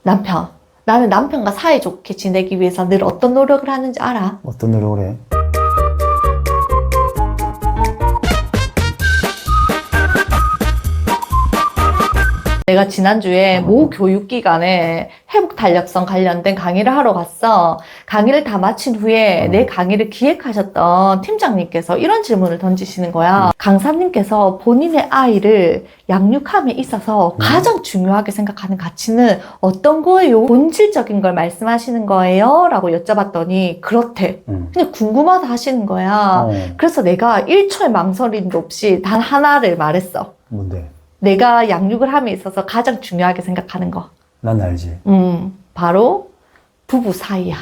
남편. 나는 남편과 사이좋게 지내기 위해서 늘 어떤 노력을 하는지 알아? 어떤 노력을 해? 내가 지난주에 모 교육기관에 회복 탄력성 관련된 강의를 하러 갔어. 강의를 다 마친 후에 내 강의를 기획하셨던 팀장님께서 이런 질문을 던지시는 거야. 강사님께서 본인의 아이를 양육함에 있어서 가장 중요하게 생각하는 가치는 어떤 거예요? 본질적인 걸 말씀하시는 거예요? 라고 여쭤봤더니 그렇대. 그냥 궁금하다 하시는 거야. 그래서 내가 1초의 망설임도 없이 단 하나를 말했어. 뭔데? 내가 양육을 함에 있어서 가장 중요하게 생각하는 거. 난 알지. 바로 부부 사이야.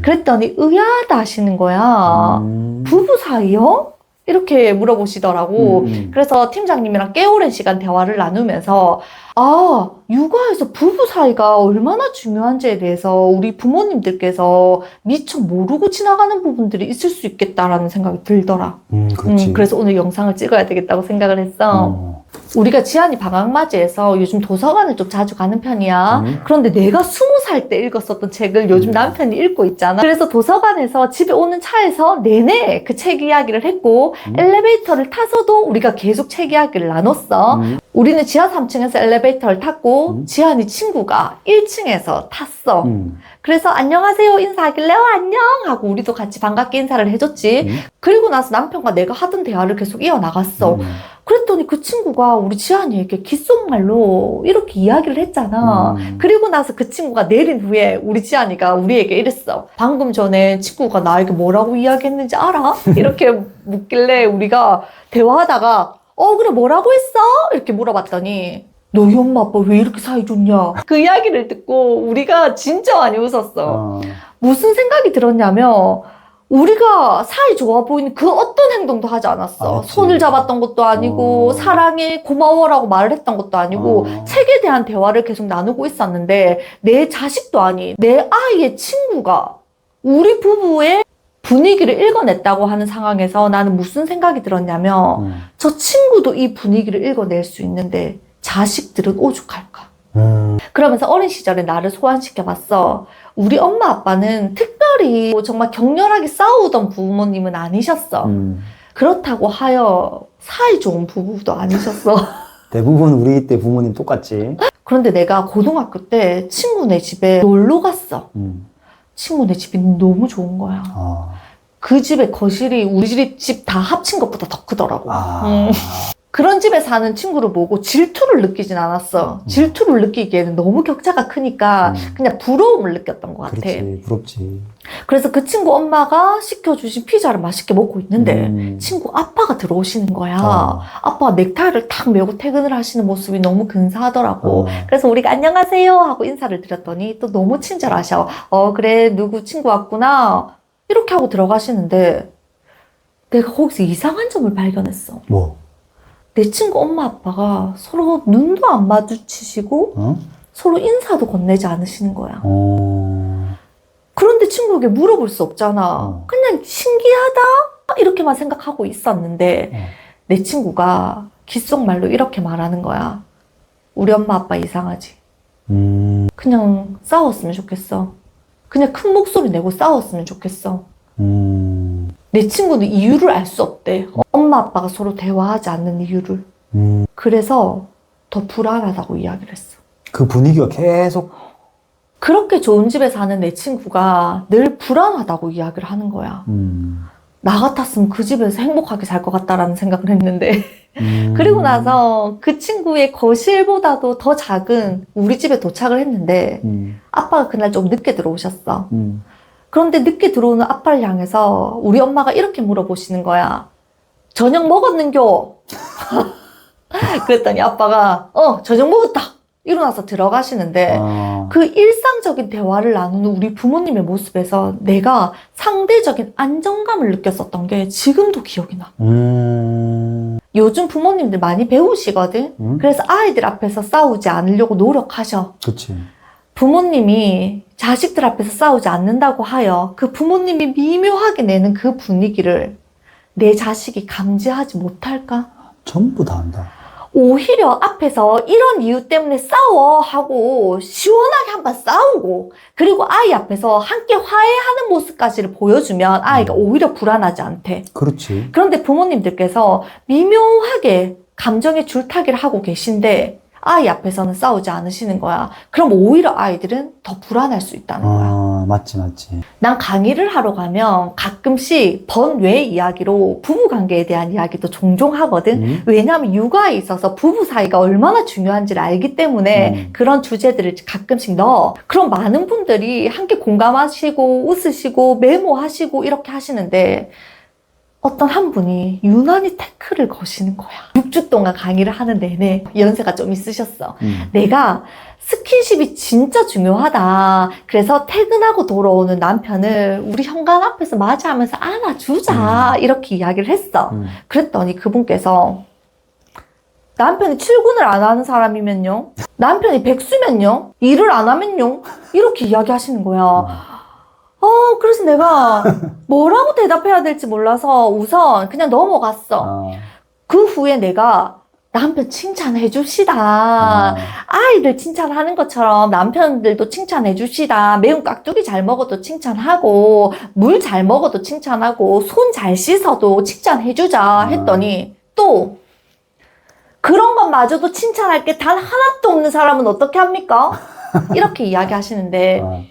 그랬더니 의아하다 하시는 거야. 부부 사이요? 이렇게 물어보시더라고. 그래서 팀장님이랑 꽤 오랜 시간 대화를 나누면서 아, 육아에서 부부 사이가 얼마나 중요한지에 대해서 우리 부모님들께서 미처 모르고 지나가는 부분들이 있을 수 있겠다라는 생각이 들더라. 그렇지. 그래서 오늘 영상을 찍어야 되겠다고 생각을 했어. 우리가 지한이 방학 맞이해서 요즘 도서관을 좀 자주 가는 편이야. 그런데 내가 20살 때 읽었었던 책을 요즘 남편이 읽고 있잖아. 그래서 도서관에서 집에 오는 차에서 내내 그 책 이야기를 했고 엘리베이터를 타서도 우리가 계속 책 이야기를 나눴어. 우리는 지하 3층에서 엘리베이터를 탔고 지한이 친구가 1층에서 탔어. 그래서 안녕하세요 인사하길래 안녕 하고 우리도 같이 반갑게 인사를 해줬지. 그리고 나서 남편과 내가 하던 대화를 계속 이어나갔어. 그랬더니 그 친구가 우리 지한이에게 귓속말로 이렇게 이야기를 했잖아. 그리고 나서 그 친구가 내린 후에 우리 지한이가 우리에게 이랬어. 방금 전에 친구가 나에게 뭐라고 이야기했는지 알아? 이렇게 묻길래 우리가 대화하다가 그래 뭐라고 했어? 이렇게 물어봤더니 너희 엄마 아빠 왜 이렇게 사이 좋냐? 그 이야기를 듣고 우리가 진짜 많이 웃었어. 무슨 생각이 들었냐면 우리가 사이 좋아 보이는 그 어떤 행동도 하지 않았어. 손을 잡았던 것도 아니고 사랑해 고마워라고 말을 했던 것도 아니고 책에 대한 대화를 계속 나누고 있었는데 내 자식도 아닌 내 아이의 친구가 우리 부부의 분위기를 읽어냈다고 하는 상황에서 나는 무슨 생각이 들었냐면 저 친구도 이 분위기를 읽어낼 수 있는데 자식들은 오죽할까? 그러면서 어린 시절에 나를 소환시켜봤어. 우리 엄마 아빠는 특별히 정말 격렬하게 싸우던 부모님은 아니셨어. 그렇다고 하여 사이 좋은 부부도 아니셨어. 대부분 우리 때 부모님 똑같지. 그런데 내가 고등학교 때 친구네 집에 놀러 갔어. 친구네 집이 너무 좋은 거야. 그 집의 거실이 우리 집 다 합친 것보다 더 크더라고. 그런 집에 사는 친구를 보고 질투를 느끼진 않았어. 질투를 느끼기에는 너무 격차가 크니까 그냥 부러움을 느꼈던 것 같아. 그렇지, 부럽지. 그래서 그 친구 엄마가 시켜주신 피자를 맛있게 먹고 있는데 친구 아빠가 들어오시는 거야. 아빠가 넥타이를 탁 메고 퇴근을 하시는 모습이 너무 근사하더라고. 그래서 우리가 안녕하세요 하고 인사를 드렸더니 또 너무 친절하셔. 그래 누구 친구 왔구나 이렇게 하고 들어가시는데 내가 거기서 이상한 점을 발견했어. 뭐? 내 친구 엄마 아빠가 서로 눈도 안 마주치시고 서로 인사도 건네지 않으시는 거야. 그런데 친구에게 물어볼 수 없잖아. 그냥 신기하다 이렇게만 생각하고 있었는데 내 친구가 귓속말로 이렇게 말하는 거야. 우리 엄마 아빠 이상하지. 그냥 싸웠으면 좋겠어. 그냥 큰 목소리 내고 싸웠으면 좋겠어. 내 친구는 이유를 알 수 없대. 엄마 아빠가 서로 대화하지 않는 이유를. 그래서 더 불안하다고 이야기를 했어. 그 분위기가 계속. 그렇게 좋은 집에 사는 내 친구가 늘 불안하다고 이야기를 하는 거야. 나 같았으면 그 집에서 행복하게 살 것 같다라는 생각을 했는데 그리고 나서 그 친구의 거실보다도 더 작은 우리 집에 도착을 했는데 아빠가 그날 좀 늦게 들어오셨어. 그런데 늦게 들어오는 아빠를 향해서 우리 엄마가 이렇게 물어보시는 거야. 저녁 먹었는겨? 그랬더니 아빠가 저녁 먹었다. 일어나서 들어가시는데 그 일상적인 대화를 나누는 우리 부모님의 모습에서 내가 상대적인 안정감을 느꼈었던 게 지금도 기억이 나. 요즘 부모님들 많이 배우시거든. 그래서 아이들 앞에서 싸우지 않으려고 노력하셔. 그치. 부모님이 자식들 앞에서 싸우지 않는다고 하여 그 부모님이 미묘하게 내는 그 분위기를 내 자식이 감지하지 못할까? 전부 다 안다. 오히려 앞에서 이런 이유 때문에 싸워 하고 시원하게 한번 싸우고 그리고 아이 앞에서 함께 화해하는 모습까지를 보여주면 아이가 오히려 불안하지 않대. 그렇지. 그런데 부모님들께서 미묘하게 감정의 줄타기를 하고 계신데 아이 앞에서는 싸우지 않으시는 거야. 그럼 오히려 아이들은 더 불안할 수 있다는 거야. 아, 맞지, 맞지. 난 강의를 하러 가면 가끔씩 번외 이야기로 부부관계에 대한 이야기도 종종 하거든. 왜냐하면 육아에 있어서 부부 사이가 얼마나 중요한지를 알기 때문에 그런 주제들을 가끔씩 넣어. 그럼 많은 분들이 함께 공감하시고 웃으시고 메모하시고 이렇게 하시는데 어떤 한 분이 유난히 태클을 거시는 거야. 6주 동안 강의를 하는 내내 연세가 좀 있으셨어. 내가 스킨십이 진짜 중요하다. 그래서 퇴근하고 돌아오는 남편을 우리 현관 앞에서 맞이하면서 안아주자. 이렇게 이야기를 했어. 그랬더니 그분께서 남편이 출근을 안 하는 사람이면요? 남편이 백수면요? 일을 안 하면요? 이렇게 이야기하시는 거야. 그래서 내가 뭐라고 대답해야 될지 몰라서 우선 그냥 넘어갔어. 그 후에 내가 남편 칭찬해 줍시다. 아이들 칭찬하는 것처럼 남편들도 칭찬해 줍시다. 매운 깍두기 잘 먹어도 칭찬하고 물 잘 먹어도 칭찬하고 손 잘 씻어도 칭찬해 주자 했더니 또 그런 것마저도 칭찬할 게 단 하나도 없는 사람은 어떻게 합니까? 이렇게 이야기하시는데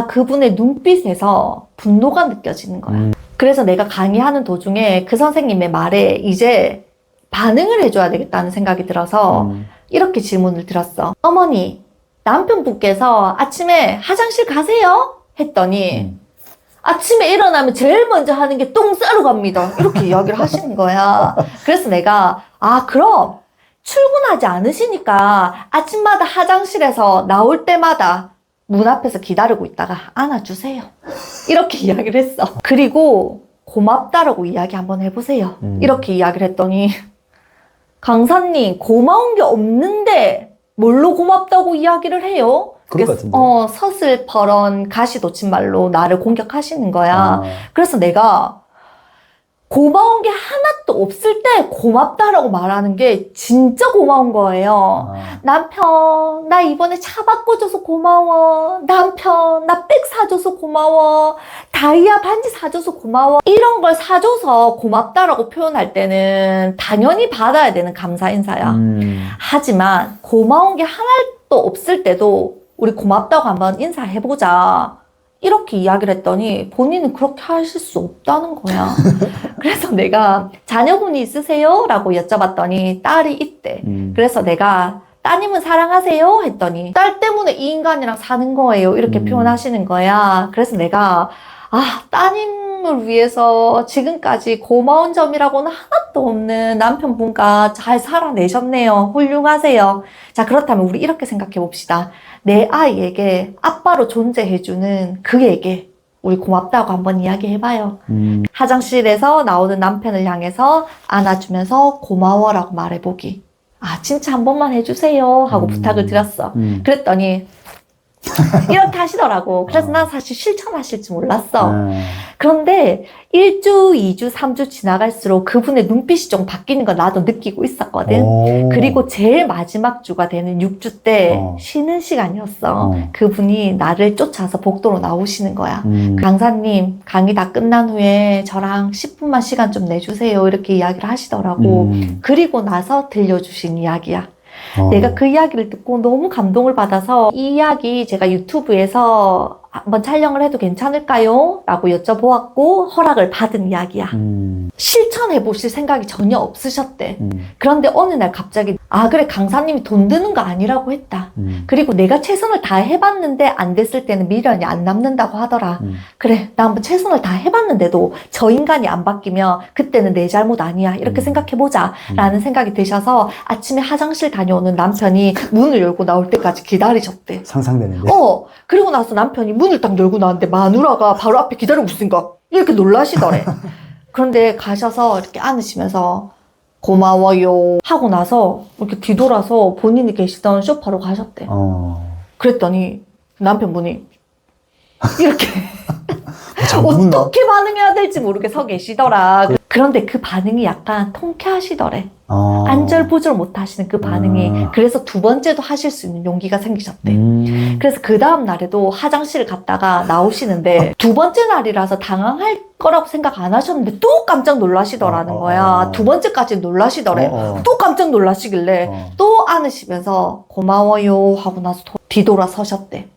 그분의 눈빛에서 분노가 느껴지는 거야. 그래서 내가 강의하는 도중에 그 선생님의 말에 이제 반응을 해줘야 되겠다는 생각이 들어서 이렇게 질문을 드렸어. 어머니, 남편분께서 아침에 화장실 가세요? 했더니 아침에 일어나면 제일 먼저 하는 게 똥 싸러 갑니다. 이렇게 이야기를 하시는 거야. 그래서 내가 그럼 출근하지 않으시니까 아침마다 화장실에서 나올 때마다 문 앞에서 기다리고 있다가 안아주세요. 이렇게 이야기를 했어. 그리고 고맙다라고 이야기 한번 해보세요. 이렇게 이야기를 했더니 강사님 고마운 게 없는데 뭘로 고맙다고 이야기를 해요? 그럴 것 같은데. 서슬퍼런 가시돋친 말로 나를 공격하시는 거야. 그래서 내가 고마운 게 하나도 없을 때 고맙다라고 말하는 게 진짜 고마운 거예요. 남편, 나 이번에 차 바꿔줘서 고마워. 남편, 나 백 사줘서 고마워. 다이아 반지 사줘서 고마워. 이런 걸 사줘서 고맙다라고 표현할 때는 당연히 받아야 되는 감사 인사야. 하지만 고마운 게 하나도 없을 때도 우리 고맙다고 한번 인사해보자. 이렇게 이야기를 했더니 본인은 그렇게 하실 수 없다는 거야. 그래서 내가 자녀분이 있으세요? 라고 여쭤봤더니 딸이 있대. 그래서 내가 따님은 사랑하세요? 했더니 딸 때문에 이 인간이랑 사는 거예요. 이렇게 표현하시는 거야. 그래서 내가 따님을 위해서 지금까지 고마운 점이라고는 하나도 없는 남편분과 잘 살아내셨네요. 훌륭하세요. 자, 그렇다면 우리 이렇게 생각해 봅시다. 내 아이에게 아빠로 존재해주는 그에게 우리 고맙다고 한번 이야기해봐요. 화장실에서 나오는 남편을 향해서 안아주면서 고마워라고 말해보기. 진짜 한 번만 해주세요 하고 부탁을 드렸어. 그랬더니 이렇게 하시더라고. 그래서 난 사실 실천하실 줄 몰랐어. 그런데 1주, 2주, 3주 지나갈수록 그분의 눈빛이 좀 바뀌는 걸 나도 느끼고 있었거든. 그리고 제일 마지막 주가 되는 6주 때 쉬는 시간이었어. 그분이 나를 쫓아서 복도로 나오시는 거야. 강사님, 강의 다 끝난 후에 저랑 10분만 시간 좀 내주세요. 이렇게 이야기를 하시더라고. 그리고 나서 들려주신 이야기야. 내가 그 이야기를 듣고 너무 감동을 받아서 이 이야기 제가 유튜브에서 한번 촬영을 해도 괜찮을까요? 라고 여쭤보았고 허락을 받은 이야기야. 실천해 보실 생각이 전혀 없으셨대. 그런데 어느 날 갑자기 그래 강사님이 돈 드는 거 아니라고 했다. 그리고 내가 최선을 다 해봤는데 안 됐을 때는 미련이 안 남는다고 하더라. 그래 나 한번 최선을 다 해봤는데도 저 인간이 안 바뀌면 그때는 내 잘못 아니야. 이렇게 생각해보자 라는 생각이 드셔서 아침에 화장실 다녀오는 남편이 문을 열고 나올 때까지 기다리셨대. 상상되는데. 그리고 나서 남편이 문을 딱 열고 나왔는데 마누라가 바로 앞에 기다리고 있으니까 이렇게 놀라시더래. 그런데 가셔서 이렇게 안으시면서 고마워요 하고 나서 이렇게 뒤돌아서 본인이 계시던 소파로 가셨대. 그랬더니 남편분이 이렇게 어떻게 반응해야 될지 모르게 서 계시더라. 그런데 그 반응이 약간 통쾌하시더래. 아. 안절부절 못 하시는 그 반응이. 그래서 두 번째도 하실 수 있는 용기가 생기셨대. 그래서 그 다음 날에도 화장실을 갔다가 나오시는데 두 번째 날이라서 당황할 거라고 생각 안 하셨는데 또 깜짝 놀라시더라는 거야. 두 번째까지 놀라시더래. 또 깜짝 놀라시길래 또 안으시면서 고마워요 하고 나서 뒤돌아 서셨대.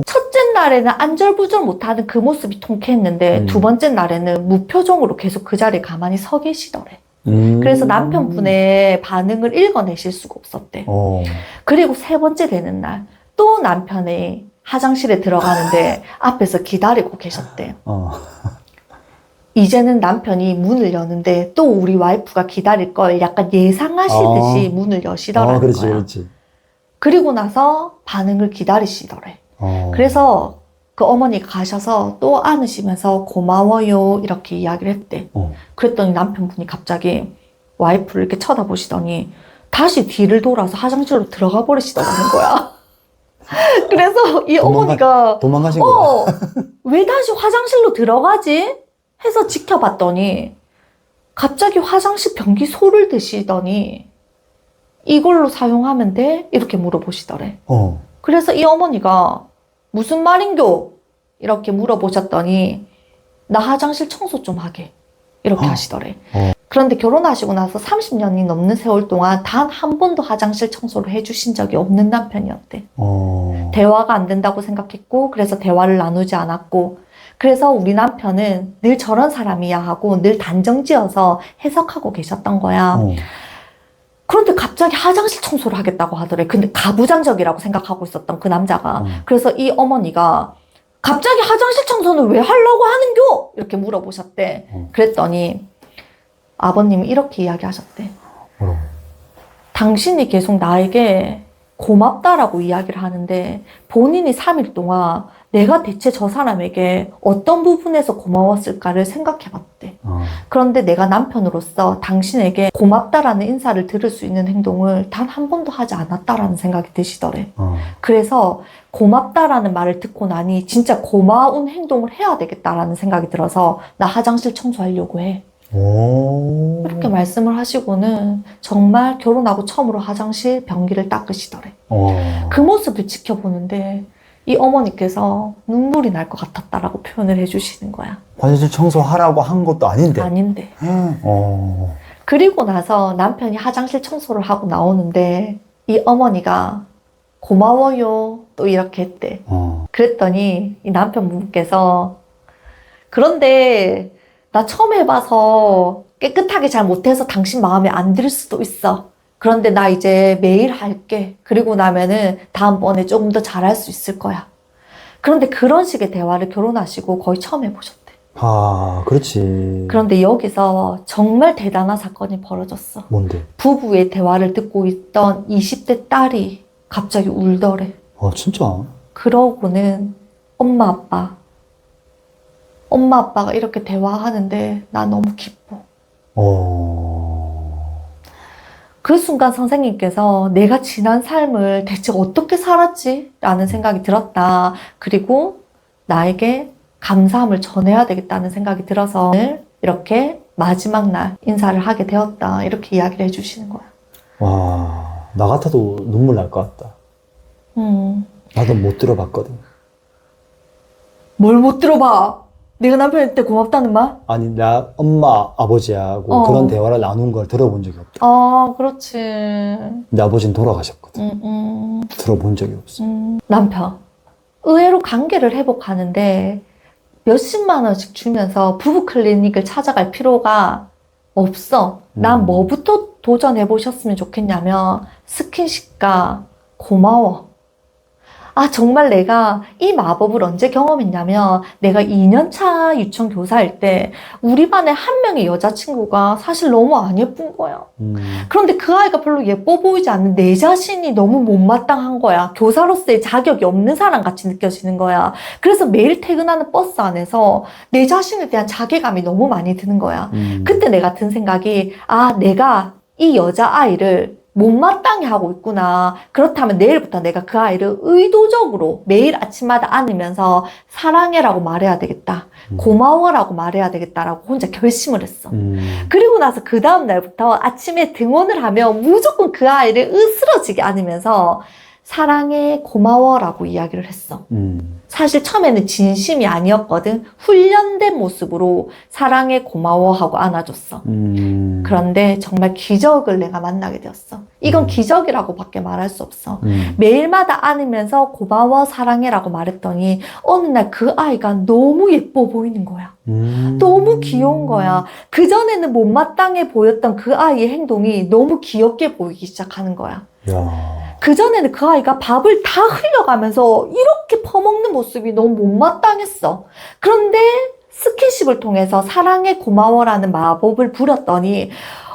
첫째 날에는 안절부절 못하는 그 모습이 통쾌했는데 두 번째 날에는 무표정으로 계속 그 자리에 가만히 서 계시더래. 그래서 남편분의 반응을 읽어내실 수가 없었대. 그리고 세 번째 되는 날 또 남편이 화장실에 들어가는데 앞에서 기다리고 계셨대. 이제는 남편이 문을 여는데 또 우리 와이프가 기다릴 걸 약간 예상하시듯이 문을 여시더라는 그렇지, 거야. 그렇지. 그리고 나서 반응을 기다리시더래. 그래서 그 어머니가 가셔서 또 안으시면서 고마워요 이렇게 이야기를 했대. 그랬더니 남편분이 갑자기 와이프를 이렇게 쳐다보시더니 다시 뒤를 돌아서 화장실로 들어가 버리시더라는 거야. 그래서 이 어머니가 도망가신 거야. 왜 다시 화장실로 들어가지? 해서 지켜봤더니 갑자기 화장실 변기 소를 드시더니 이걸로 사용하면 돼? 이렇게 물어보시더래. 그래서 이 어머니가 무슨 말인교? 이렇게 물어보셨더니 나 화장실 청소 좀 하게 이렇게 하시더래. 그런데 결혼하시고 나서 30년이 넘는 세월 동안 단 한 번도 화장실 청소를 해주신 적이 없는 남편이었대. 대화가 안 된다고 생각했고 그래서 대화를 나누지 않았고 그래서 우리 남편은 늘 저런 사람이야 하고 늘 단정지어서 해석하고 계셨던 거야. 그런데 갑자기 화장실 청소를 하겠다고 하더래. 근데 가부장적이라고 생각하고 있었던 그 남자가. 그래서 이 어머니가 갑자기 화장실 청소는 왜 하려고 하는겨? 이렇게 물어보셨대. 그랬더니 아버님이 이렇게 이야기하셨대. 당신이 계속 나에게 고맙다라고 이야기를 하는데 본인이 3일 동안 내가 대체 저 사람에게 어떤 부분에서 고마웠을까를 생각해봤대. 그런데 내가 남편으로서 당신에게 고맙다라는 인사를 들을 수 있는 행동을 단 한 번도 하지 않았다라는 생각이 드시더래. 그래서 고맙다라는 말을 듣고 나니 진짜 고마운 행동을 해야 되겠다라는 생각이 들어서 나 화장실 청소하려고 해. 이렇게 말씀을 하시고는 정말 결혼하고 처음으로 화장실 변기를 닦으시더래. 그 모습을 지켜보는데 이 어머니께서 눈물이 날 것 같았다라고 표현을 해주시는 거야. 화장실 청소하라고 한 것도 아닌데. 아닌데. 그리고 나서 남편이 화장실 청소를 하고 나오는데 이 어머니가 고마워요 또 이렇게 했대. 그랬더니 이 남편분께서 그런데 나 처음 해봐서 깨끗하게 잘 못해서 당신 마음에 안 들 수도 있어. 그런데 나 이제 매일 할게. 그리고 나면은 다음번에 조금 더 잘할 수 있을 거야. 그런데 그런 식의 대화를 결혼하시고 거의 처음 해보셨대. 그렇지. 그런데 여기서 정말 대단한 사건이 벌어졌어. 뭔데? 부부의 대화를 듣고 있던 20대 딸이 갑자기 울더래. 진짜? 그러고는 엄마 아빠가 이렇게 대화하는데 나 너무 기뻐. 그 순간 선생님께서 내가 지난 삶을 대체 어떻게 살았지? 라는 생각이 들었다. 그리고 나에게 감사함을 전해야 되겠다는 생각이 들어서 이렇게 마지막 날 인사를 하게 되었다. 이렇게 이야기를 해주시는 거야. 나 같아도 눈물 날 것 같다. 나도 못 들어봤거든. 뭘 못 들어봐? 내가 남편한테 고맙다는 말? 아니, 나 엄마, 아버지하고 그런 대화를 나눈 걸 들어본 적이 없다. 그렇지. 근데 아버지는 돌아가셨거든. 들어본 적이 없어. 남편. 의외로 관계를 회복하는데 몇십만 원씩 주면서 부부 클리닉을 찾아갈 필요가 없어. 난 뭐부터 도전해보셨으면 좋겠냐면 스킨십과 고마워. 정말 내가 이 마법을 언제 경험했냐면 내가 2년차 유치원 교사일 때 우리 반에 한 명의 여자친구가 사실 너무 안 예쁜 거야. 그런데 그 아이가 별로 예뻐 보이지 않는 내 자신이 너무 못마땅한 거야. 교사로서의 자격이 없는 사람 같이 느껴지는 거야. 그래서 매일 퇴근하는 버스 안에서 내 자신에 대한 자괴감이 너무 많이 드는 거야. 그때 내가 든 생각이 내가 이 여자아이를 못마땅해 하고 있구나. 그렇다면 내일부터 내가 그 아이를 의도적으로 매일 아침마다 안으면서 사랑해라고 말해야 되겠다. 고마워라고 말해야 되겠다라고 혼자 결심을 했어. 그리고 나서 그 다음 날부터 아침에 등원을 하면 무조건 그 아이를 으스러지게 안으면서 사랑해, 고마워라고 이야기를 했어. 사실 처음에는 진심이 아니었거든. 훈련된 모습으로 사랑해, 고마워하고 안아줬어. 그런데 정말 기적을 내가 만나게 되었어. 이건 기적이라고 밖에 말할 수 없어. 매일마다 안으면서 고마워, 사랑해라고 말했더니 어느 날 그 아이가 너무 예뻐 보이는 거야. 너무 귀여운 거야. 그전에는 못마땅해 보였던 그 아이의 행동이 너무 귀엽게 보이기 시작하는 거야. 야. 그전에는 그 아이가 밥을 다 흘려가면서 이렇게 퍼먹는 모습이 너무 못마땅했어. 그런데 스킨십을 통해서 사랑해 고마워라는 마법을 부렸더니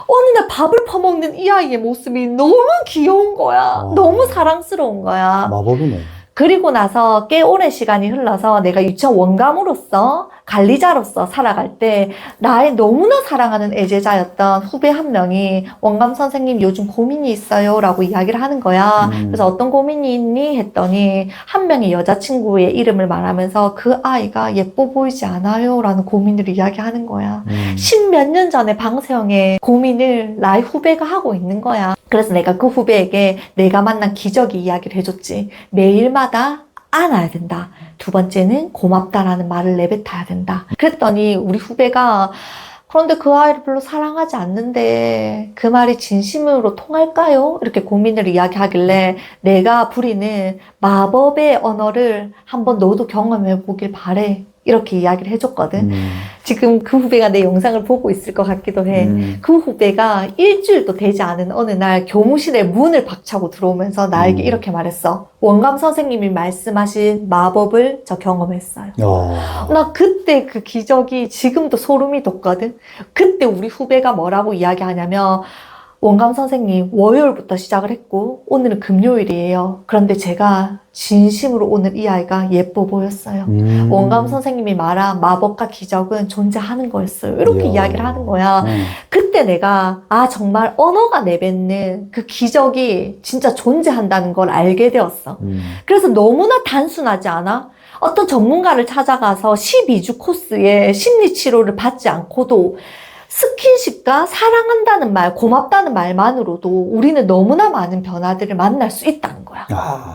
어느 날 밥을 퍼먹는 이 아이의 모습이 너무 귀여운 거야. 너무 사랑스러운 거야. 마법이네. 그리고 나서 꽤 오랜 시간이 흘러서 내가 유치원 원감으로서 관리자로서 살아갈 때 나의 너무나 사랑하는 애제자였던 후배 한 명이 원감 선생님 요즘 고민이 있어요 라고 이야기를 하는 거야. 그래서 어떤 고민이 있니? 했더니 한 명의 여자친구의 이름을 말하면서 그 아이가 예뻐 보이지 않아요 라는 고민을 이야기하는 거야. 10몇 년 전에 방세형의 고민을 나의 후배가 하고 있는 거야. 그래서 내가 그 후배에게 내가 만난 기적의 이야기를 해줬지. 매일마다 안아야 된다. 두 번째는 고맙다라는 말을 내뱉어야 된다. 그랬더니 우리 후배가 그런데 그 아이를 별로 사랑하지 않는데 그 말이 진심으로 통할까요? 이렇게 고민을 이야기하길래 내가 부리는 마법의 언어를 한번 너도 경험해 보길 바래. 이렇게 이야기를 해줬거든. 지금 그 후배가 내 영상을 보고 있을 것 같기도 해. 그 후배가 일주일도 되지 않은 어느 날 교무실에 문을 박차고 들어오면서 나에게 이렇게 말했어. 원감 선생님이 말씀하신 마법을 저 경험했어요. 나 그때 그 기적이 지금도 소름이 돋거든. 그때 우리 후배가 뭐라고 이야기하냐면 원감 선생님 월요일부터 시작을 했고 오늘은 금요일이에요. 그런데 제가 진심으로 오늘 이 아이가 예뻐 보였어요. 원감 선생님이 말한 마법과 기적은 존재하는 거였어요. 이렇게 이야기를 하는 거야. 그때 내가 정말 언어가 내뱉는 그 기적이 진짜 존재한다는 걸 알게 되었어. 그래서 너무나 단순하지 않아? 어떤 전문가를 찾아가서 12주 코스의 심리치료를 받지 않고도 스킨십과 사랑한다는 말, 고맙다는 말만으로도 우리는 너무나 많은 변화들을 만날 수 있다는 거야.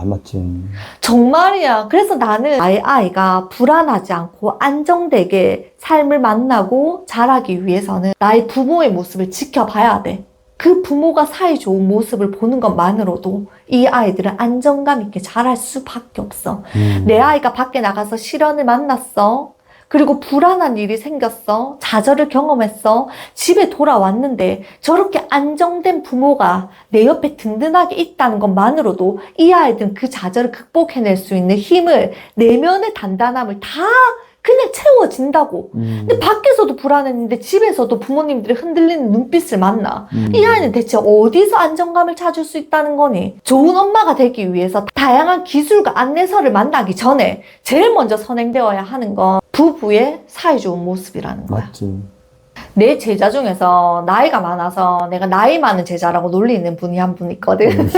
맞지. 정말이야. 그래서 나는 나의 아이가 불안하지 않고 안정되게 삶을 만나고 자라기 위해서는 나의 부모의 모습을 지켜봐야 돼. 그 부모가 사이 좋은 모습을 보는 것만으로도 이 아이들은 안정감 있게 자랄 수밖에 없어. 내 아이가 밖에 나가서 시련을 만났어. 그리고 불안한 일이 생겼어. 좌절을 경험했어. 집에 돌아왔는데 저렇게 안정된 부모가 내 옆에 든든하게 있다는 것만으로도 이 아이들은 그 좌절을 극복해낼 수 있는 힘을, 내면의 단단함을 다 그냥 채워진다고. 근데 밖에서도 불안했는데 집에서도 부모님들이 흔들리는 눈빛을 만나. 이 아이는 대체 어디서 안정감을 찾을 수 있다는 거니? 좋은 엄마가 되기 위해서 다양한 기술과 안내서를 만나기 전에 제일 먼저 선행되어야 하는 건 부부의 사이 좋은 모습이라는 거야. 맞지. 내 제자 중에서 나이가 많아서 내가 나이 많은 제자라고 놀리는 분이 한 분 있거든.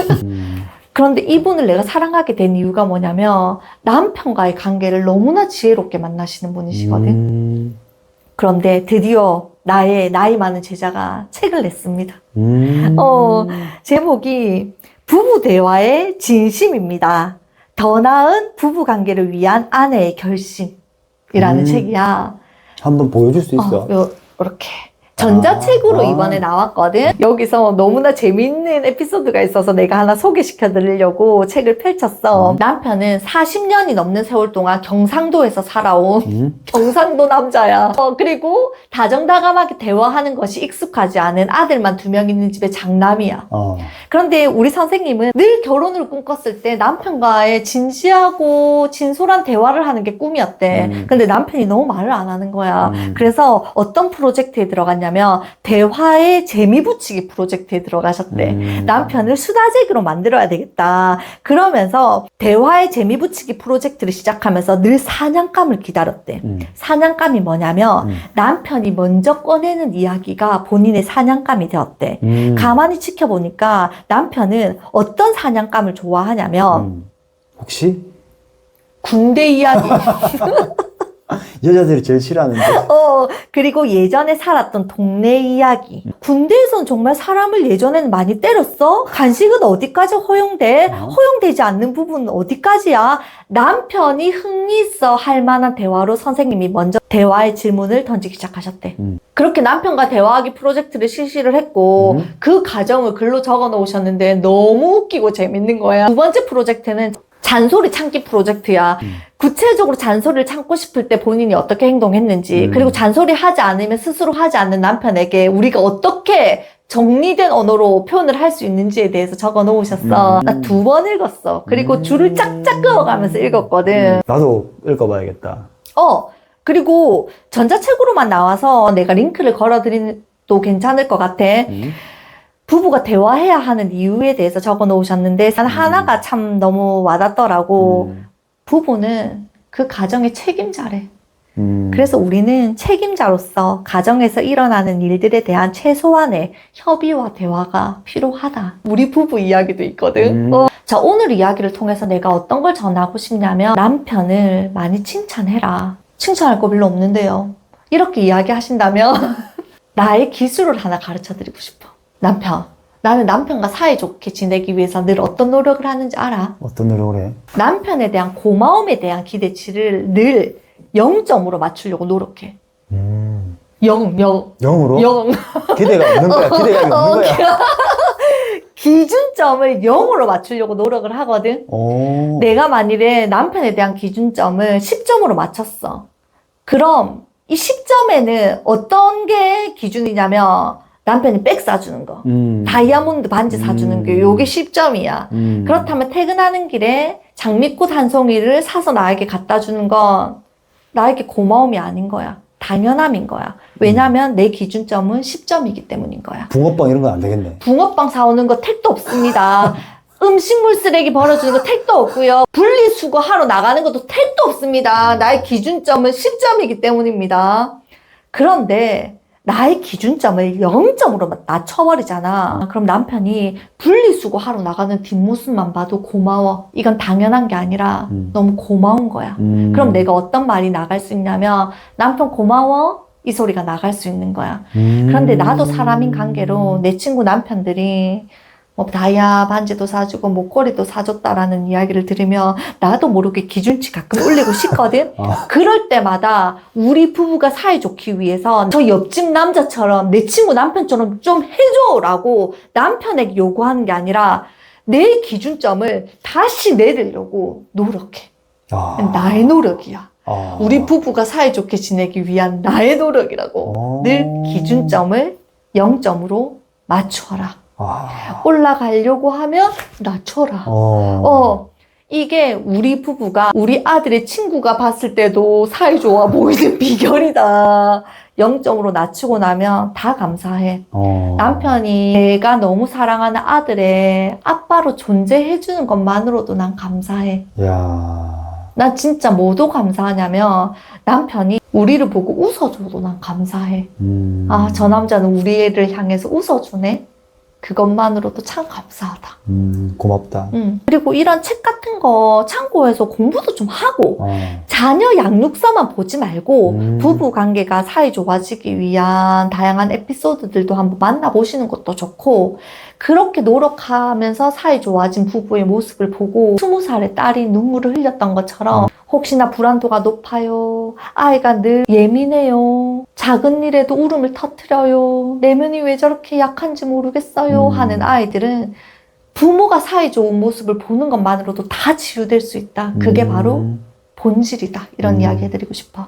그런데 이분을 내가 사랑하게 된 이유가 뭐냐면 남편과의 관계를 너무나 지혜롭게 만나시는 분이시거든. 그런데 드디어 나의 나이 많은 제자가 책을 냈습니다. 제목이 부부 대화의 진심입니다. 더 나은 부부 관계를 위한 아내의 결심이라는 책이야. 한번 보여줄 수 있어? 이렇게. 전자책으로 이번에 나왔거든. 여기서 너무나 재밌는 에피소드가 있어서 내가 하나 소개시켜 드리려고 책을 펼쳤어. 남편은 40년이 넘는 세월 동안 경상도에서 살아온 경상도 남자야. 그리고 다정다감하게 대화하는 것이 익숙하지 않은 아들만 2명 있는 집의 장남이야. 그런데 우리 선생님은 늘 결혼을 꿈꿨을 때 남편과의 진지하고 진솔한 대화를 하는 게 꿈이었대. 근데 남편이 너무 말을 안 하는 거야. 그래서 어떤 프로젝트에 들어갔냐 뭐냐면 대화의 재미 붙이기 프로젝트에 들어가셨대. 남편을 수다쟁이로 만들어야 되겠다. 그러면서 대화의 재미 붙이기 프로젝트를 시작하면서 늘 사냥감을 기다렸대. 사냥감이 뭐냐면 남편이 먼저 꺼내는 이야기가 본인의 사냥감이 되었대. 가만히 지켜보니까 남편은 어떤 사냥감을 좋아하냐면 혹시? 군대 이야기. 여자들이 제일 싫어하는데. 그리고 예전에 살았던 동네 이야기. 군대에서는 정말 사람을 예전에는 많이 때렸어? 간식은 어디까지 허용돼? 허용되지 않는 부분은 어디까지야? 남편이 흥미있어 할 만한 대화로 선생님이 먼저 대화의 질문을 던지기 시작하셨대. 그렇게 남편과 대화하기 프로젝트를 실시를 했고 그 과정을 글로 적어 놓으셨는데 너무 웃기고 재밌는 거야. 두 번째 프로젝트는 잔소리 참기 프로젝트야. 구체적으로 잔소리를 참고 싶을 때 본인이 어떻게 행동했는지, 그리고 잔소리 하지 않으면 스스로 하지 않는 남편에게 우리가 어떻게 정리된 언어로 표현을 할 수 있는지에 대해서 적어 놓으셨어. 나 2번 읽었어. 그리고 줄을 짝짝 그어가면서 읽었거든. 나도 읽어봐야겠다. 그리고 전자책으로만 나와서 내가 링크를 걸어드리도 괜찮을 것 같아. 부부가 대화해야 하는 이유에 대해서 적어 놓으셨는데 하나가 참 너무 와닿더라고. 부부는 그 가정의 책임자래. 그래서 우리는 책임자로서 가정에서 일어나는 일들에 대한 최소한의 협의와 대화가 필요하다. 우리 부부 이야기도 있거든. 자, 오늘 이야기를 통해서 내가 어떤 걸 전하고 싶냐면 남편을 많이 칭찬해라. 칭찬할 거 별로 없는데요. 이렇게 이야기하신다면 나의 기술을 하나 가르쳐드리고 싶어. 남편, 나는 남편과 사이좋게 지내기 위해서 늘 어떤 노력을 하는지 알아? 어떤 노력을 해? 남편에 대한 고마움에 대한 기대치를 늘 0점으로 맞추려고 노력해. 0. 0으로? 0. 기대가 없는 거야. 기대감이 없는 거야. 기준점을 0으로 맞추려고 노력을 하거든. 내가 만일에 남편에 대한 기준점을 10점으로 맞췄어. 그럼 이 10점에는 어떤 게 기준이냐면 남편이 백 사주는 거, 다이아몬드 반지 사주는 게 요게 10점이야. 그렇다면 퇴근하는 길에 장미꽃 한 송이를 사서 나에게 갖다 주는 건 나에게 고마움이 아닌 거야. 당연함인 거야. 왜냐면 내 기준점은 10점이기 때문인 거야. 붕어빵 이런 건 안 되겠네. 붕어빵 사오는 거 택도 없습니다. 음식물 쓰레기 버려주는 거 택도 없고요. 분리수거 하러 나가는 것도 택도 없습니다. 나의 기준점은 10점이기 때문입니다. 그런데 나의 기준점을 0점으로 낮춰버리잖아. 그럼 남편이 분리수거 하러 나가는 뒷모습만 봐도 고마워. 이건 당연한 게 아니라 너무 고마운 거야. 그럼 내가 어떤 말이 나갈 수 있냐면 남편 고마워? 이 소리가 나갈 수 있는 거야. 그런데 나도 사람인 관계로 내 친구 남편들이 뭐 다이아 반지도 사주고 목걸이도 사줬다라는 이야기를 들으면 나도 모르게 기준치 가끔 올리고 싶거든. 그럴 때마다 우리 부부가 사이좋기 위해서 저 옆집 남자처럼 내 친구 남편처럼 좀 해줘라고 남편에게 요구하는 게 아니라 내 기준점을 다시 내리려고 노력해. 나의 노력이야. 우리 부부가 사이좋게 지내기 위한 나의 노력이라고. 늘 기준점을 0점으로 맞춰라. 올라가려고 하면 낮춰라. 이게 우리 부부가 우리 아들의 친구가 봤을 때도 사이좋아 보이는 비결이다. 0점으로 낮추고 나면 다 감사해. 남편이 내가 너무 사랑하는 아들의 아빠로 존재해주는 것만으로도 난 감사해. 난 진짜 뭐도 감사하냐면 남편이 우리를 보고 웃어줘도 난 감사해. 저 남자는 우리 애를 향해서 웃어주네. 그것만으로도 참 감사하다. 고맙다. 그리고 이런 책 같은 거 참고해서 공부도 좀 하고 자녀 양육서만 보지 말고 부부 관계가 사이 좋아지기 위한 다양한 에피소드들도 한번 만나보시는 것도 좋고, 그렇게 노력하면서 사이 좋아진 부부의 모습을 보고 20살의 딸이 눈물을 흘렸던 것처럼 혹시나 불안도가 높아요, 아이가 늘 예민해요, 작은 일에도 울음을 터뜨려요, 내면이 왜 저렇게 약한지 모르겠어요 하는 아이들은 부모가 사이 좋은 모습을 보는 것만으로도 다 치유될 수 있다. 그게 바로 본질이다. 이런 이야기 해드리고 싶어.